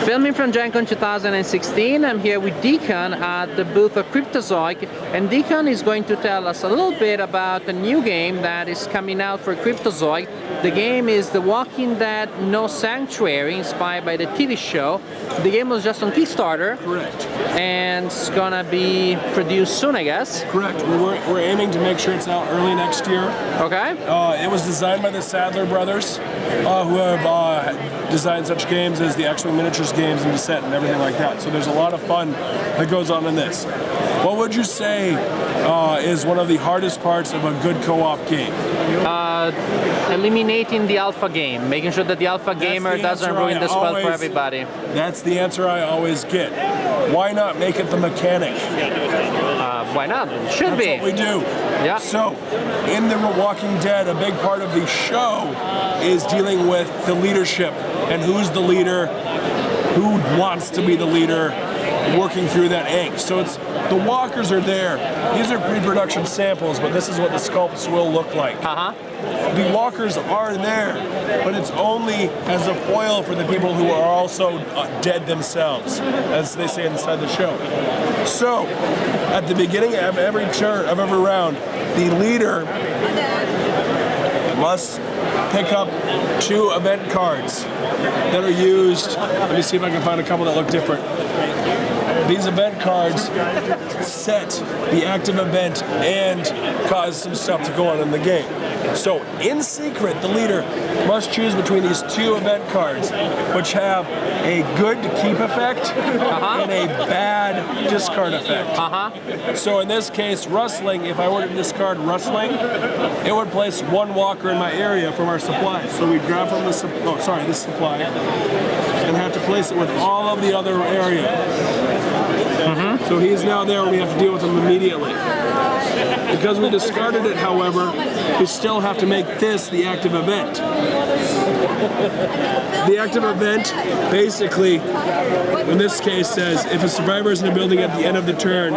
Filming from GenCon 2016, I'm here with Deacon at the booth of Cryptozoic, and Deacon is going to tell us a little bit about a new game that is coming out for Cryptozoic. The game is The Walking Dead No Sanctuary, inspired by the TV show. The game was just on Kickstarter. Correct. And it's gonna be produced soon, I guess. Correct. We're aiming to make sure it's out early next year. Okay. It was designed by the Sadler brothers, who have designed such games as the X-Wing Miniatures games and Descent and everything like that. So there's a lot of fun that goes on in this. What would you say is one of the hardest parts of a good co-op game? Eliminating the alpha game, making sure that the alpha gamer doesn't ruin the spell for everybody. That's the answer I always get. Why not make it the mechanic? Why not? It should be. That's what we do. Yeah. So, in The Walking Dead, a big part of the show is dealing with the leadership and who's the leader, who wants to be the leader, working through that angst. So it's the walkers are there. These are pre-production samples, but this is what the sculpts will look like. The walkers are there, but it's only as a foil for the people who are also dead themselves, as they say inside the show. So, at the beginning of every turn, of every round, the leader must pick up 2 event cards that are used. Let me see if I can find a couple that look different. These event cards set the active event and cause some stuff to go on in the game. So, in secret, the leader must choose between these 2 event cards, which have a good keep effect and a bad discard effect. So, in this case, rustling, if I were to discard rustling, it would place 1 walker in my area from our supply. So, we grab from this supply, and have to place it with all of the other area. So he's now there and we have to deal with him immediately. Because we discarded it, however, we still have to make this the active event. The active event basically, in this case, says if a survivor is in a building at the end of the turn,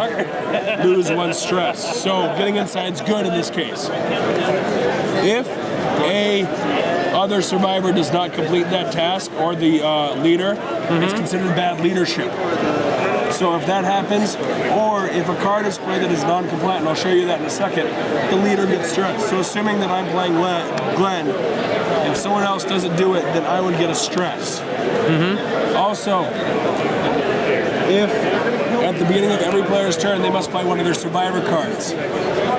lose 1 stress. So getting inside is good in this case. If a other survivor does not complete that task, or the leader, it's considered bad leadership. So if that happens, or if a card is played that is non-compliant, and I'll show you that in a second, the leader gets stressed. So assuming that I'm playing Glenn, if someone else doesn't do it, then I would get a stress. Also, if at the beginning of every player's turn, they must play one of their survivor cards.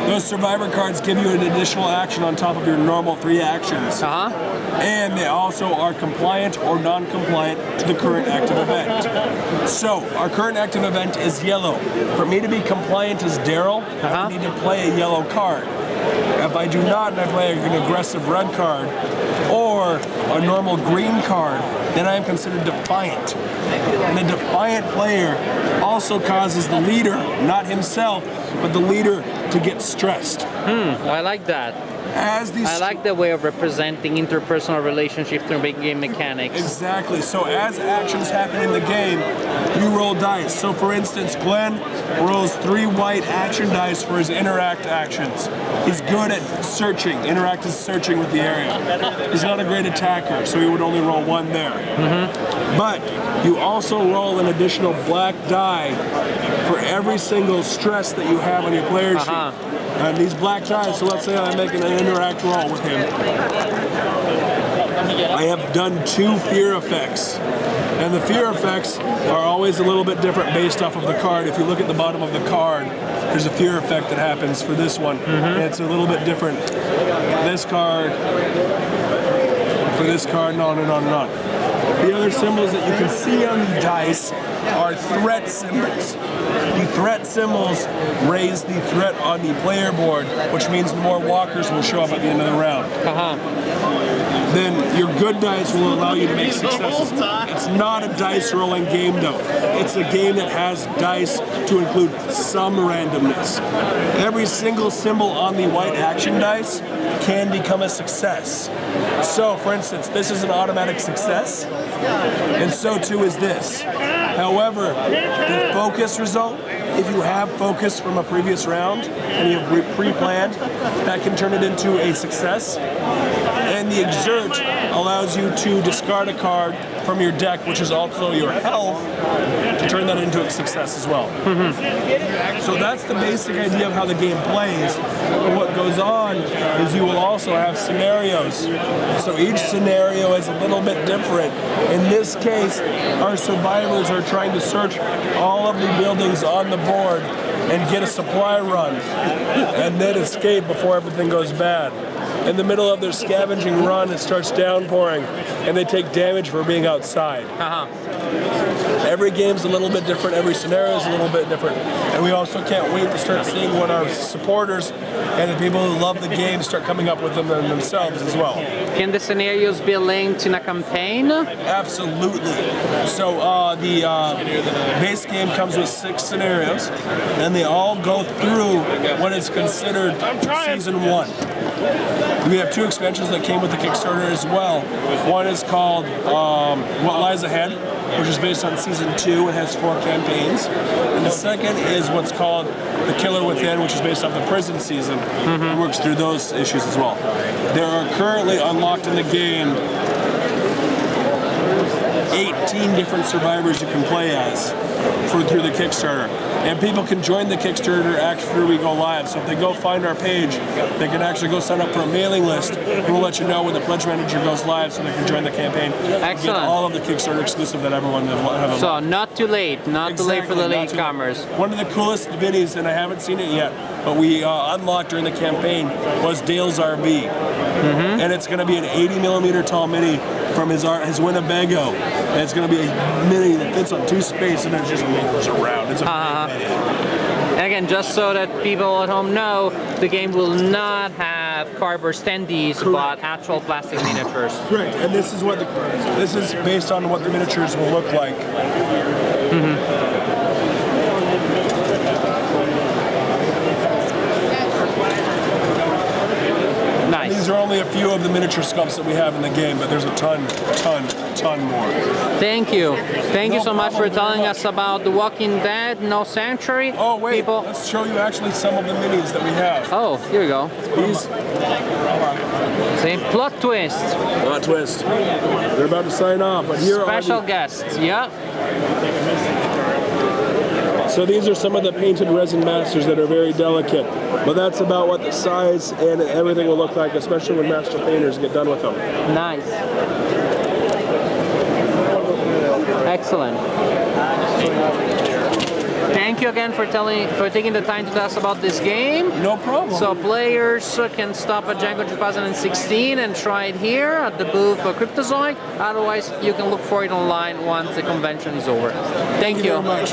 Those survivor cards give you an additional action on top of your normal 3 actions. And they also are compliant or non-compliant to the current active event. So, our current active event is yellow. For me to be compliant as Daryl, I need to play a yellow card. If I do not, and I play an aggressive red card, or a normal green card, then I am considered defiant. And a defiant player also causes the leader, not himself, but the leader to get stressed. I like that. I like the way of representing interpersonal relationships through big game mechanics. Exactly. So as actions happen in the game, you roll dice. So for instance, Glenn rolls 3 white action dice for his interact actions. He's good at searching. Interact is searching with the area. He's not a great attacker, so he would only roll 1 there. But you also roll an additional black die for every single stress that you have on your player sheet. And these black dice, so let's say I'm making an interact roll with him. I have done 2 fear effects. And the fear effects are always a little bit different based off of the card. If you look at the bottom of the card, there's a fear effect that happens for this one. And it's a little bit different. This card, for this card, and on and on and on. The other symbols that you can see on the dice are threat symbols. The threat symbols raise the threat on the player board, which means more walkers will show up at the end of the round. Then your good dice will allow you to make successes. It's not a dice rolling game though. It's a game that has dice to include some randomness. Every single symbol on the white action dice can become a success. So for instance, this is an automatic success, and so too is this. However, the focus result, if you have focus from a previous round and you have pre-planned, that can turn it into a success. then the exert allows you to discard a card from your deck, which is also your health, to turn that into a success as well. So that's the basic idea of how the game plays. But what goes on is you will also have scenarios. So each scenario is a little bit different. In this case, our survivors are trying to search all of the buildings on the board and get a supply run, and then escape before everything goes bad. In the middle of their scavenging run, it starts downpouring, and they take damage for being outside. Every game's a little bit different, every scenario is a little bit different, and we also can't wait to start seeing what our supporters and the people who love the game start coming up with them themselves as well. Can the scenarios be linked in a campaign? Absolutely. So the base game comes with 6 scenarios, and they all go through what is considered Season 1. We have 2 expansions that came with the Kickstarter as well. One is called What Lies Ahead, which is based on Season 2 and has 4 campaigns. And the second is what's called The Killer Within, which is based off the prison season and works through those issues as well. There are currently unlocked in the game 18 different survivors you can play as through the Kickstarter. And people can join the Kickstarter after we go live. So if they go find our page, they can actually go sign up for a mailing list, and we'll let you know when the pledge manager goes live so they can join the campaign. Excellent. Get all of the Kickstarter exclusive that everyone have. So not too late, not too late for the latecomers. One of the coolest minis, and I haven't seen it yet, but we unlocked during the campaign, was Dale's RV. And it's going to be an 80mm tall mini from his Winnebago. And it's going to be a mini that fits on 2 space, and it just moves around. It's a big mini. And again, just so that people at home know, the game will not have cardboard standees, but actual plastic miniatures. Correct, and this is based on what the miniatures will look like. Nice. These are only a few of the miniature sculpts that we have in the game, but there's a ton more. Thank you. Thank you No so much for problem very telling much. us about The Walking Dead, No Sanctuary. Oh wait, People. let's show you actually some of the minis that we have. Oh, here we go. These See, plot twist. Plot twist. They're about to sign off, but here Special are guests. Yeah. so these are some of the painted resin masters that are very delicate. But that's about what the size and everything will look like, especially when master painters get done with them. Nice. Excellent. Thank you again for taking the time to tell us about this game. No problem. So players can stop at GenCon 2016 and try it here at the booth for Cryptozoic. Otherwise, you can look for it online once the convention is over. Thank you. Very much.